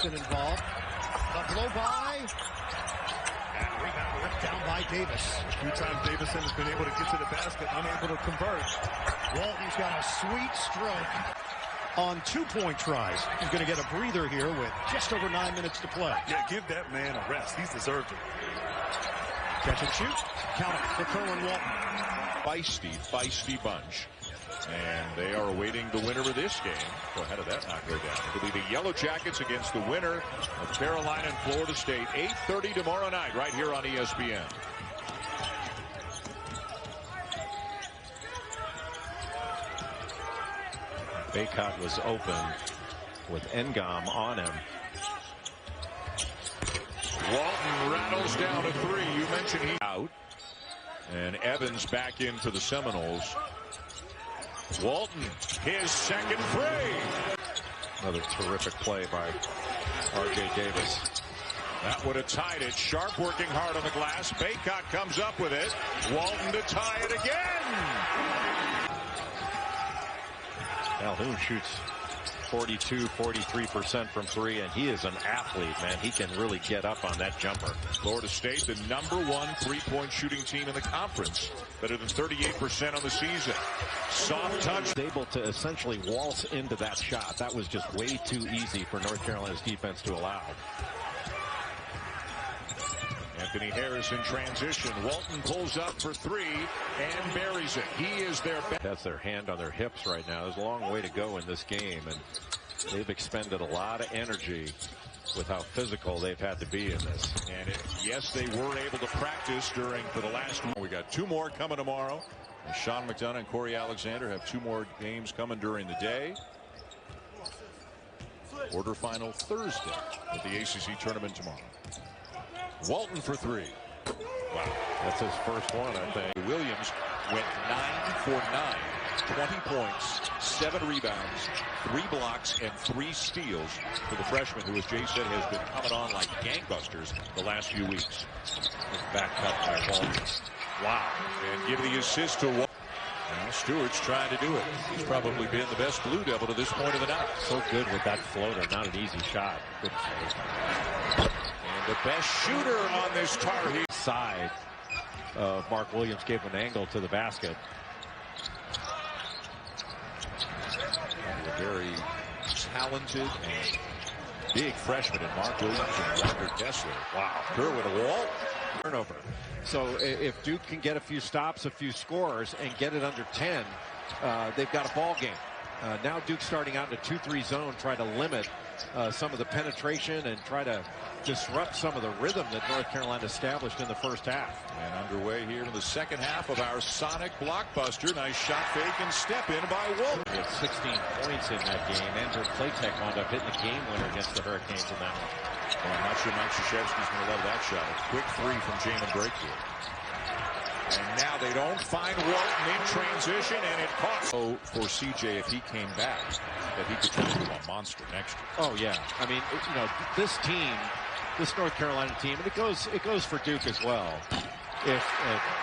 Davison involved. The blow by. And rebound ripped down by Davis. A few times Davison has been able to get to the basket, unable to convert. Walton's got a sweet stroke on 2-point tries. He's going to get a breather here with just over 9 minutes to play. Yeah, give that man a rest. He's deserved it. Catch and shoot. Count it for Kerwin Walton. Feisty bunch. And they are awaiting the winner of this game. So how did that not go down? It'll be the Yellow Jackets against the winner of Carolina and Florida State. 8:30 tomorrow night right here on ESPN. Baycott was open with Engom on him. Walton rattles down a three. You mentioned he out. And Evans back in for the Seminoles. Walton, his second free. Another terrific play by R.J. Davis. That would have tied it. Sharp working hard on the glass. Baycott comes up with it. Walton to tie it again. Calhoun shoots 43% from three, and he is an athlete, man. He can really get up on that jumper. Florida State, the #1 3-point shooting team in the conference. Better than 38% on the season. Soft touch. Able to essentially waltz into that shot. That was just way too easy for North Carolina's defense to allow. Anthony Harris in transition. Walton pulls up for three and buries it. He is their best. That's their hand on their hips right now. There's a long way to go in this game, and they've expended a lot of energy with how physical they've had to be in this. And yes, they were able to practice for the last one. We got 2 more coming tomorrow. And Sean McDonough and Corey Alexander have 2 more games coming during the day. Quarterfinal Thursday at the ACC tournament tomorrow. Walton for 3. Wow, that's his first one, I think. Williams went 9 for 9. 20 points, 7 rebounds, 3 blocks, and 3 steals for the freshman, who, as Jay said, has been coming on like gangbusters the last few weeks. Back cut by Walton. Wow. And give the assist to Walton. Now Stewart's trying to do it. He's probably been the best Blue Devil to this point of the night. So good with that floater. Not an easy shot. Good floater. And the best shooter on this Tar Heel side. Mark Williams gave an angle to the basket. A very talented and big freshman in Mark Williams and Walker Kessler. Wow. Kerwin Walton. Turnover. So if Duke can get a few stops, a few scores, and get it under 10, they've got a ball game. Now Duke's starting out in a 2-3 zone, trying to limit some of the penetration and try to disrupt some of the rhythm that North Carolina established in the first half. And underway here in the second half of our Sonic blockbuster. Nice shot fake and step in by Walton. He had 16 points in that game. Andrew Platek wound up hitting the game winner against the Hurricanes in that one. Well, I'm not sure Mike Krzyzewski's going to love that shot. A quick 3 from Jamin Brakefield. And now they don't find Walton in transition, and it costs. So for CJ, if he came back, that he could turn into a monster next year. Oh yeah, I mean, you know, this team, this North Carolina team, and it goes for Duke as well. If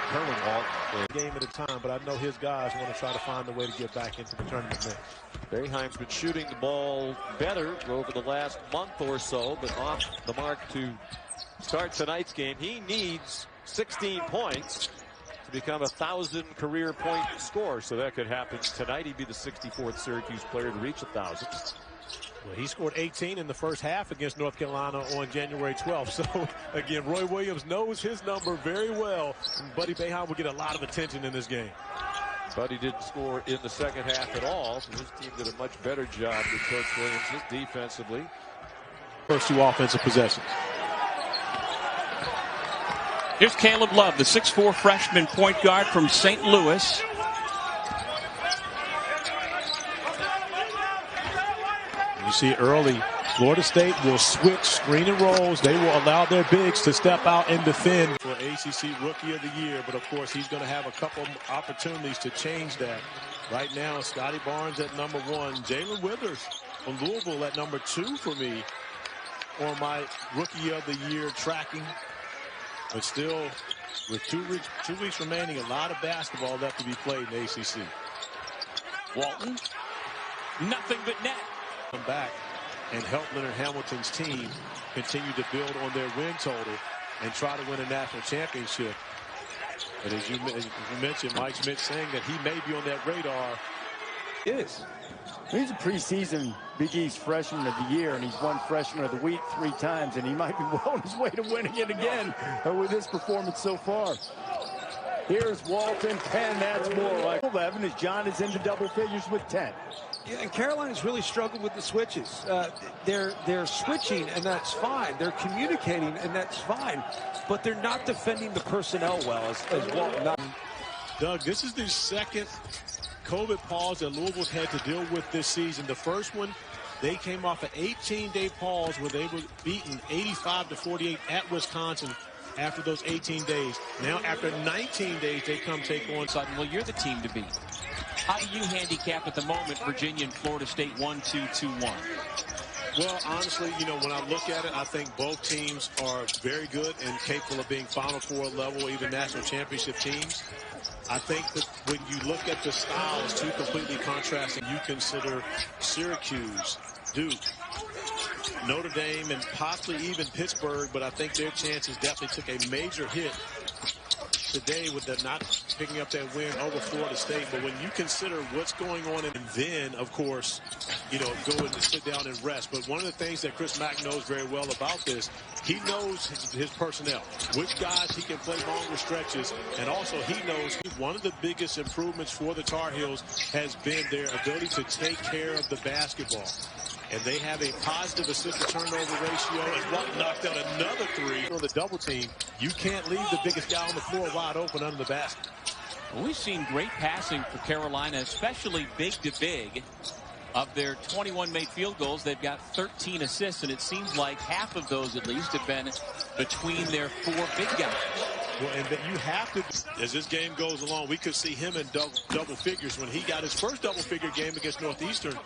Kerwin Walton, game at a time, but I know his guys want to try to find a way to get back into the tournament mix. Boeheim's been shooting the ball better over the last month or so, but off the mark to start tonight's game. He needs 16 points to become a 1,000 career point scorer. So that could happen tonight. He'd be the 64th Syracuse player to reach 1,000. Well, he scored 18 in the first half against North Carolina on January 12th. So, again, Roy Williams knows his number very well. And Buddy Boeheim will get a lot of attention in this game. Buddy didn't score in the second half at all. So his team did a much better job with Coach Williams defensively. First 2 offensive possessions. Here's Caleb Love, the 6'4" freshman point guard from St. Louis. You see early, Florida State will switch screen and rolls. They will allow their bigs to step out and defend for ACC Rookie of the Year. But, of course, he's going to have a couple opportunities to change that. Right now, Scotty Barnes at number 1. Jalen Withers from Louisville at number 2 for me on my Rookie of the Year tracking. But still, with 2 weeks remaining, a lot of basketball left to be played in the ACC. Walton, nothing but net. Come back. and help Leonard Hamilton's team continue to build on their win total and try to win a national championship. But as you mentioned, Mike Schmidt saying that he may be on that radar. Is. He's a preseason Big East Freshman of the Year, and he's won Freshman of the Week 3 times, and he might be well on his way to winning it again with his performance so far. Here's Walton, 10. That's more like 11 as John is into double figures with 10. Yeah, and Carolina's really struggled with the switches. They're switching, and that's fine. They're communicating, and that's fine. But they're not defending the personnel well as Walton. Doug, this is the second COVID pause that Louisville's had to deal with this season. The first one, they came off an 18-day pause where they were beaten 85-48 at Wisconsin after those 18 days. Now, after 19 days, they come take on Sutton. Well, you're the team to beat. How do you handicap at the moment Virginia and Florida State 1-2, 2-1? Well, honestly, you know, when I look at it, I think both teams are very good and capable of being Final Four level, even national championship teams. I think that when you look at the styles, two completely contrasting, you consider Syracuse, Duke, Notre Dame, and possibly even Pittsburgh, but I think their chances definitely took a major hit today with the not picking up that win over Florida State. But when you consider what's going on, and then, of course, you know, go and sit down and rest. But one of the things that Chris Mack knows very well about this, he knows his personnel, which guys he can play longer stretches, and also he knows one of the biggest improvements for the Tar Heels has been their ability to take care of the basketball. And they have a positive assist-to-turnover ratio, and Walton knocked out another 3 on the double team. You can't leave the biggest guy on the floor wide open under the basket. Well, we've seen great passing for Carolina, especially big to big. Of their 21 made field goals, they've got 13 assists, and it seems like half of those at least have been between their 4 big guys. Well, and that you have to, as this game goes along, we could see him in double figures when he got his first double-figure game against Northeastern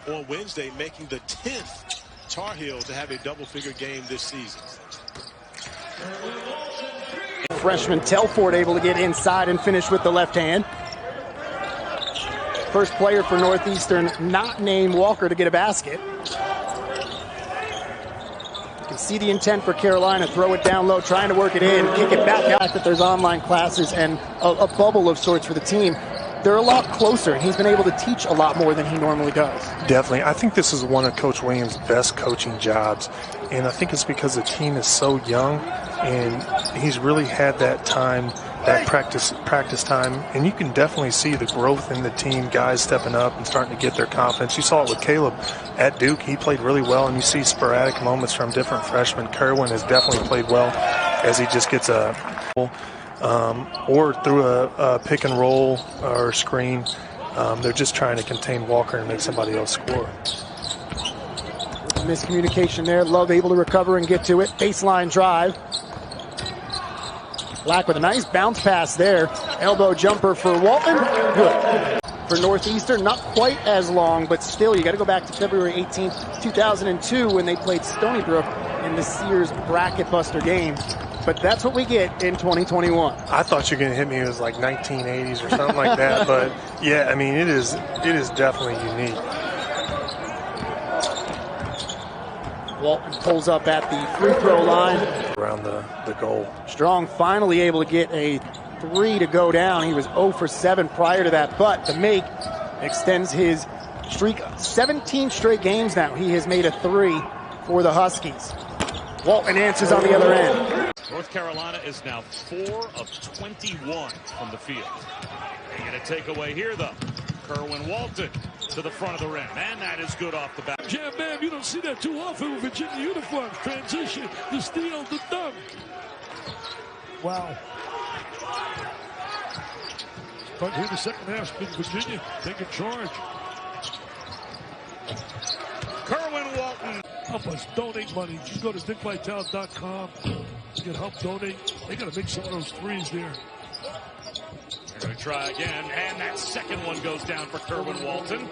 on Wednesday, making the 10th Tar Heel to have a double-figure game this season. Freshman Telford able to get inside and finish with the left hand. First player for Northeastern not named Walker to get a basket. You can see the intent for Carolina. Throw it down low, trying to work it in, kick it back out. That there's online classes and a bubble of sorts for the team. They're a lot closer, and he's been able to teach a lot more than he normally does. Definitely. I think this is one of Coach Williams' best coaching jobs, and I think it's because the team is so young, and he's really had that time, that practice time, and you can definitely see the growth in the team, guys stepping up and starting to get their confidence. You saw it with Caleb at Duke. He played really well, and you see sporadic moments from different freshmen. Kerwin has definitely played well as he just gets a or through a pick and roll or screen. They're just trying to contain Walker and make somebody else score. Miscommunication there. Love able to recover and get to it. Baseline drive. Black with a nice bounce pass there. Elbow jumper for Walton. Good. For Northeastern, not quite as long, but still, you got to go back to February 18th, 2002, when they played Stony Brook in the Sears bracket buster game. But that's what we get in 2021. I thought you were going to hit me as like 1980s or something like that. But, yeah, I mean, it is definitely unique. Walton pulls up at the free throw line. Around the goal. Strong finally able to get a 3 to go down. He was 0 for 7 prior to that, but the make extends his streak. 17 straight games now. He has made a 3 for the Huskies. Walton answers on the other end. North Carolina is now 4 of 21 from the field. They get a takeaway here, though. Kerwin Walton to the front of the rim, and that is good off the back. Jam Bam, you don't see that too often with Virginia uniforms. Transition, the steal, the dunk. Wow. But here in the second half, Virginia taking charge. Kerwin Walton. Help us donate money. Just go to thinkvital.com. You can help donate. They got to make some of those threes there. They're going to try again, and that second one goes down for Kerwin Walton.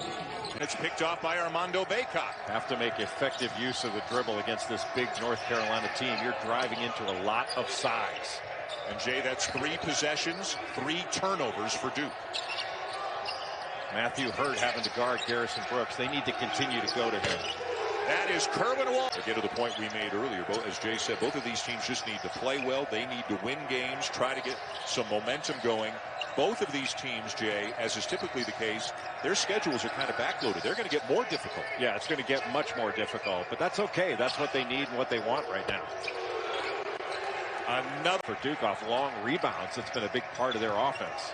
It's picked off by Armando Baycott. Have to make effective use of the dribble against this big North Carolina team. You're driving into a lot of size. And Jay, that's 3 possessions, 3 turnovers for Duke. Matthew Hurd having to guard Garrison Brooks. They need to continue to go to him. That is Kerwin Walton. Get to the point we made earlier. As Jay said, both of these teams just need to play well. They need to win games, try to get some momentum going. Both of these teams, Jay, as is typically the case, their schedules are kind of backloaded. They're going to get more difficult. Yeah, it's going to get much more difficult, but that's okay. That's what they need and what they want right now. Another for Duke off long rebounds. It's been a big part of their offense.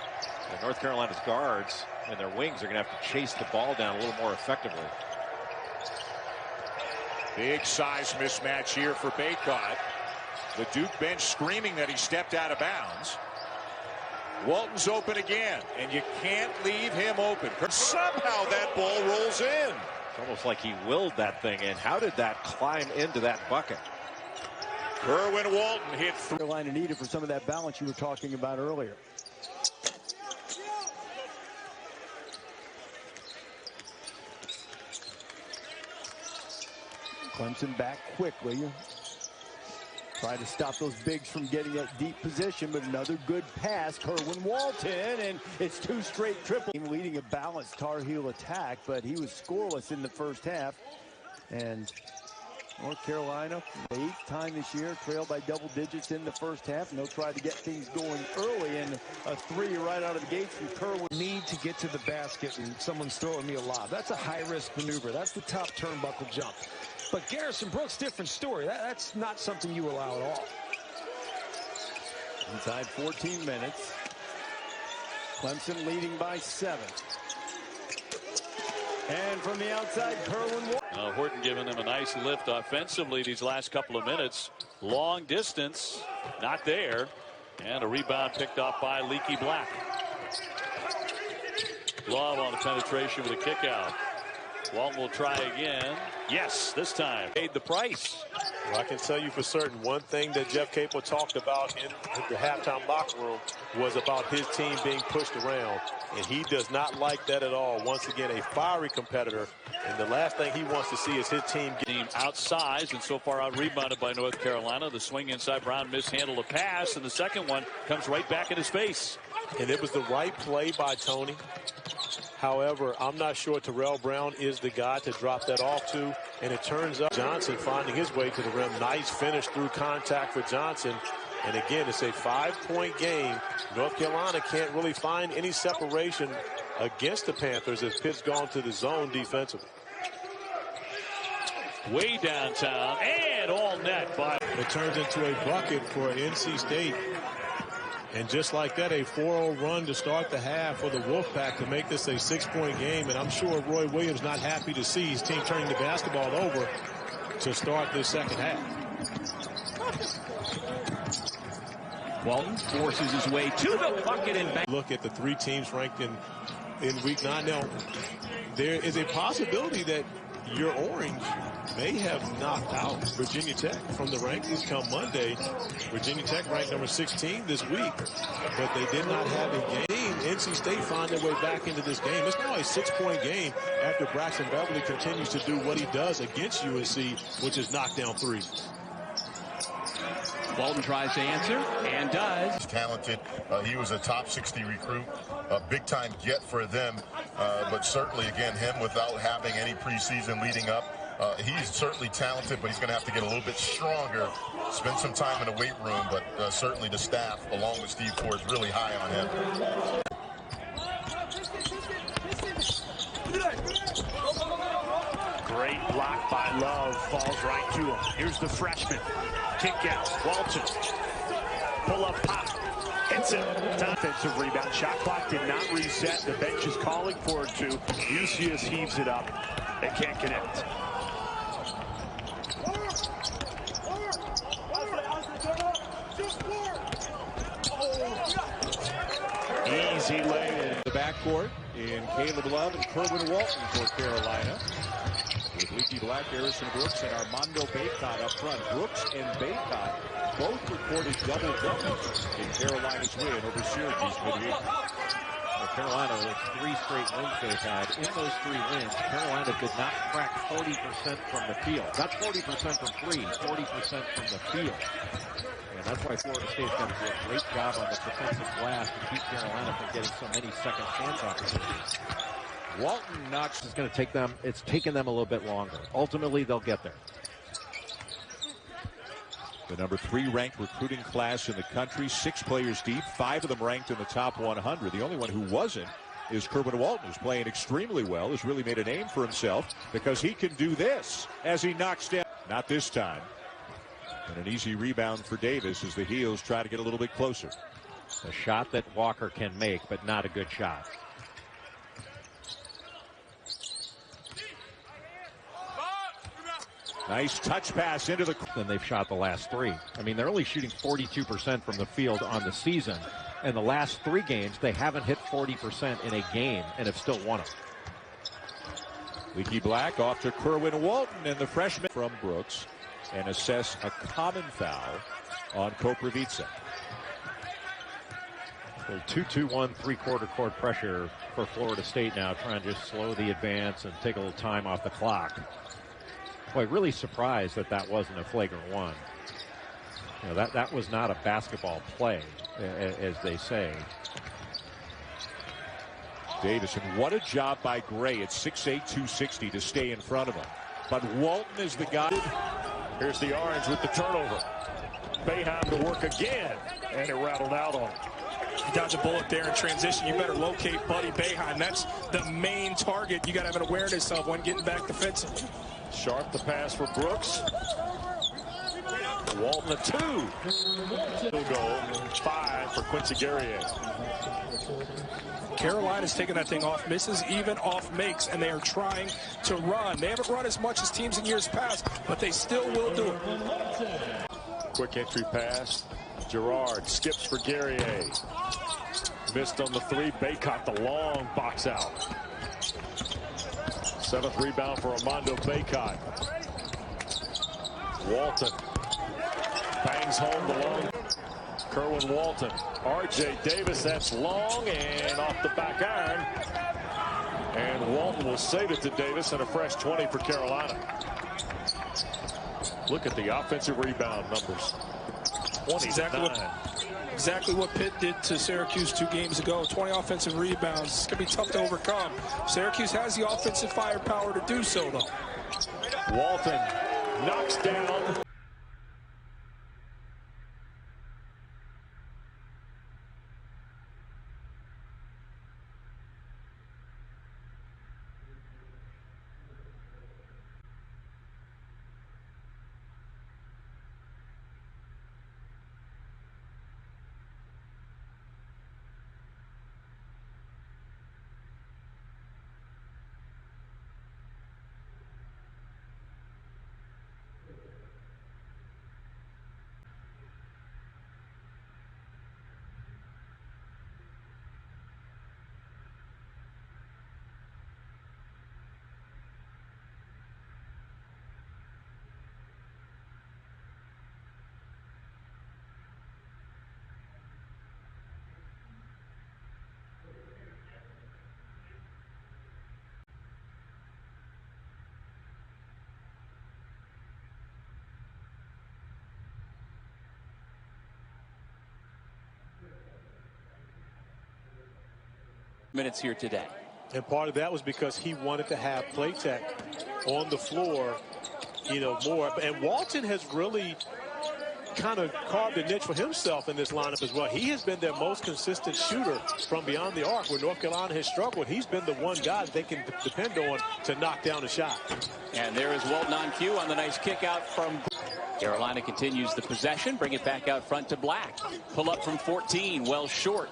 And North Carolina's guards and their wings are going to have to chase the ball down a little more effectively. Big size mismatch here for Baycott. The Duke bench screaming that he stepped out of bounds. Walton's open again, and you can't leave him open. Somehow that ball rolls in. It's almost like he willed that thing in. How did that climb into that bucket? Kerwin Walton hit through. Carolina needed for some of that balance you were talking about earlier. Clemson back quickly. Try to stop those bigs from getting that deep position, but another good pass. Kerwin Walton, and it's two straight triples. Leading a balanced Tar Heel attack, but he was scoreless in the first half. And North Carolina, the 8th time this year, trailed by double digits in the first half, and they'll try to get things going early. And a three right out of the gates from Kerwin. Need to get to the basket, and someone's throwing me a lob. That's a high-risk maneuver. That's the top turnbuckle jump. But Garrison Brooks, different story. That's not something you allow at all. Inside 14 minutes. Clemson leading by 7. And from the outside, Kerwin Walton. Horton giving them a nice lift offensively these last couple of minutes. Long distance, not there. And a rebound picked off by Leaky Black. Love on the penetration with a kick out. Walton will try again. Yes, this time paid the price. Well, I can tell you for certain one thing that Jeff Capel talked about in the halftime locker room was about his team being pushed around, and he does not like that at all. Once again, a fiery competitor, and the last thing he wants to see is his team getting outsized, and so far out rebounded by North Carolina. The swing inside, Brown mishandled a pass, and the second one comes right back in his face. And it was the right play by Tony. However, I'm not sure Terrell Brown is the guy to drop that off to. And it turns out Johnson finding his way to the rim. Nice finish through contact for Johnson. And again, it's a 5-point game. North Carolina can't really find any separation against the Panthers as Pitt's gone to the zone defensively. Way downtown and all net by. It turns into a bucket for NC State. And just like that, a 4-0 run to start the half for the Wolfpack to make this a 6-point game. And I'm sure Roy Williams not happy to see his team turning the basketball over to start this second half. Walton forces his way to the bucket and back. Look at the 3 teams ranked in week 9. Now, there is a possibility that your Orange may have knocked out Virginia Tech from the rankings come Monday. Virginia Tech ranked number 16 this week, but they did not have a game. NC State found their way back into this game. It's now a 6-point game after Braxton Beverly continues to do what he does against UNC, which is knock down threes. Walton tries to answer and does. He's talented. He was a top 60 recruit, a big-time get for them. But certainly, again, him without having any preseason leading up, he's certainly talented, but he's going to have to get a little bit stronger, spend some time in the weight room. But certainly the staff, along with Steve Ford, is really high on him. Great block by Love, falls right to him. Here's the freshman. Kick out, Walton. Pull up pop. Hits it. Offensive rebound. Shot clock did not reset. The bench is calling for it to. UCS heaves it up. They can't connect. Easy lay in the backcourt in Caleb Love and Kerwin Walton for Carolina. With Leaky Black, Harrison Brooks, and Armando Baycott up front. Brooks and Baycott both recorded double-doubles in Carolina's win over Syracuse midweek. Carolina, with 3 straight wins they've had. In those 3 wins, Carolina did not crack 40% from the field. Not 40% from 3, 40% from the field. And that's why Florida State's got to do a great job on the defensive glass to keep Carolina from getting so many second chance opportunities. Walton knocks. It's going to take them. It's taken them a little bit longer. Ultimately, they'll get there. The number 3 ranked recruiting class in the country, 6 players deep, 5 of them ranked in the top 100. The only one who wasn't is Kerwin Walton, who's playing extremely well, has really made a name for himself because he can do this as he knocks down. Not this time. And an easy rebound for Davis as the Heels try to get a little bit closer. A shot that Walker can make, but not a good shot. Nice touch pass into the... Then they've shot the last 3. I mean, they're only shooting 42% from the field on the season. And the last 3 games, they haven't hit 40% in a game and have still won them. Leaky Black off to Kerwin Walton, and the freshman from Brooks, and assess a common foul on Koprivica. 2-2-1 3/4 court pressure for Florida State now, trying to just slow the advance and take a little time off the clock. Boy, really surprised that that wasn't a flagrant one. You know, that was not a basketball play, as they say. Davis, and what a job by Gray at 6'8", 260 to stay in front of him. But Walton is the guy. Here's the Orange with the turnover. Boeheim to work again, and it rattled out on him. You dodge a bullet there in transition. You better locate Buddy Boeheim. That's the main target you got to have an awareness of when getting back defensively. Sharp the pass for Brooks. Walton a 2. Field goal, 5 for Quincy Guerrier. Carolina's taking that thing off misses, even off makes, and they are trying to run. They haven't run as much as teams in years past, but they still will do it. Quick entry pass. Gerard skips for Guerrier. Missed on the 3. Baycott the long box out. 7th rebound for Armando Baycott. Walton bangs home the long. Kerwin Walton. R.J. Davis, that's long and off the back iron. And Walton will save it to Davis, and a fresh 20 for Carolina. Look at the offensive rebound numbers. 29. Exactly what Pitt did to Syracuse 2 games ago. 20 offensive rebounds. It's going to be tough to overcome. Syracuse has the offensive firepower to do so, though. Walton knocks down. Minutes here today. And part of that was because he wanted to have Playtech on the floor, you know, more. And Walton has really kind of carved a niche for himself in this lineup as well. He has been their most consistent shooter from beyond the arc. Where North Carolina has struggled, he's been the one guy they can depend on to knock down a shot. And there is Walton on cue on the nice kick out from Carolina. Continues the possession, bring it back out front to Black. Pull up from 14, well short.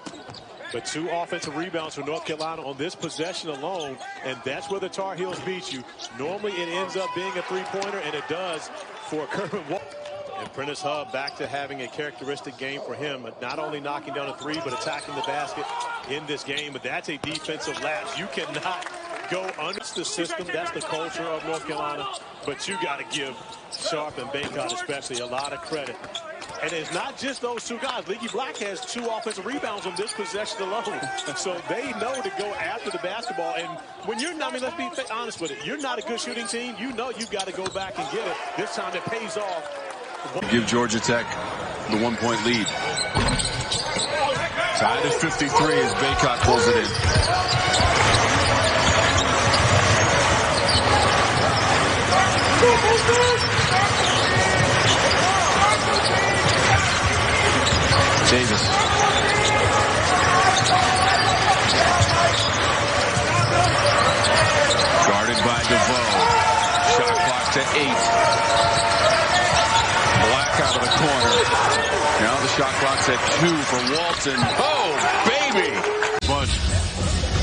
But 2 offensive rebounds for North Carolina on this possession alone, and that's where the Tar Heels beat you. Normally it ends up being a 3-pointer, and it does for Kerwin Walton. And Prentice Hub back to having a characteristic game for him, not only knocking down a 3, but attacking the basket in this game. But that's a defensive lapse. You cannot go under the system. That's the culture of North Carolina. But you got to give Sharp and Baycott especially a lot of credit. And it's not just those 2 guys. Leaky Black has 2 offensive rebounds on this possession alone. So they know to go after the basketball. And when you're not, I mean, let's be honest with it. You're not a good shooting team. You know you've got to go back and get it. This time it pays off. Give Georgia Tech the 1-point lead. Tied at 53 as Baycott pulls it in. Davis. Guarded by DeVoe. Shot clock to 8. Black out of the corner. Now the shot clock's at 2 for Walton. Oh, baby! Bunch.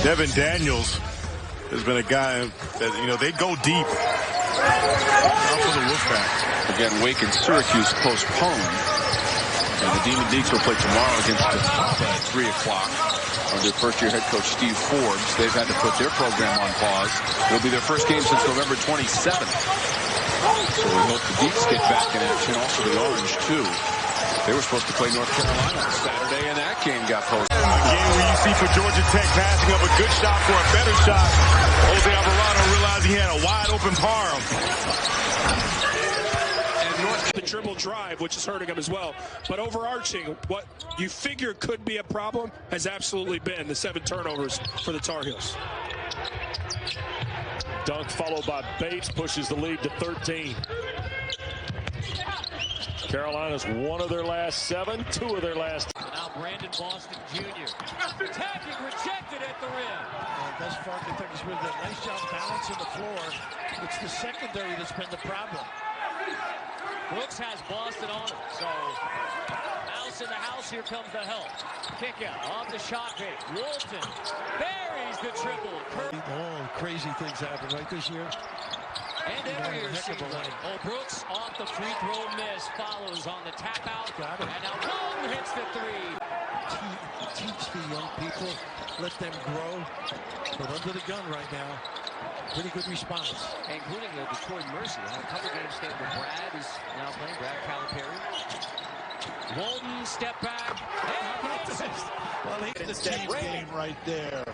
Devin Daniels has been a guy that, you know, they go deep. Out for the Wolfpack. Again, Wake and Syracuse postponed. And the Demon Deacs will play tomorrow against Topeka at 3 o'clock. Under first-year head coach Steve Forbes. They've had to put their program on pause. It'll be their first game since November 27th. So we hope the Deacs get back in action. Also the Orange, too. They were supposed to play North Carolina on Saturday, and that game got postponed. A game where you see for Georgia Tech passing up a good shot for a better shot. Jose Alvarado realized he had a wide-open palm. The dribble drive, which is hurting him as well. But overarching, what you figure could be a problem has absolutely been the 7 turnovers for the Tar Heels. Dunk followed by Bates pushes the lead to 13. Carolina's one of their last 7, 2 of their last. Now Brandon Boston Jr. Attacking, rejected at the rim. Thus far, Kentucky's been a nice job balancing the floor. It's the secondary that's been the problem. Brooks has Boston on him. So, Mouse in the house. Here comes the help. Kick out off the shot bait. Walton buries the triple. All crazy things happen right this year. And every year, oh, Brooks off the free throw miss. Follows on the tap out. And now Walton hits the 3. Teach the young people. Let them grow. But under the gun right now. Pretty good response. Including the Detroit Mercy. On a couple games game where Brad is now playing. Brad Calipari. Walton step back. Well, he the team game right there.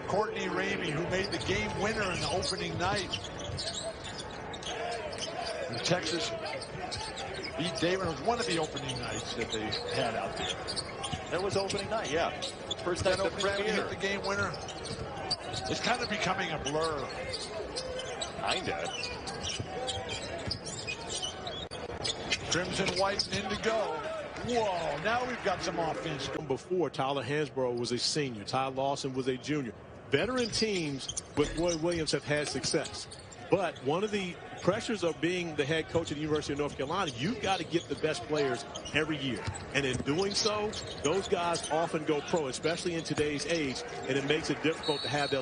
Courtney Ramey, who made the game winner in the opening night. And Texas beat David. It was one of the opening nights that they had out there. That was opening night, yeah. First that opening night, hit the game winner. It's kind of becoming a blur. Kinda. Crimson, white, and indigo. Whoa, now we've got some offense. Before, Tyler Hansbrough was a senior. Ty Lawson was a junior. Veteran teams with Roy Williams have had success. But one of the pressures of being the head coach at the University of North Carolina, you've got to get the best players every year. And in doing so, those guys often go pro, especially in today's age, and it makes it difficult to have that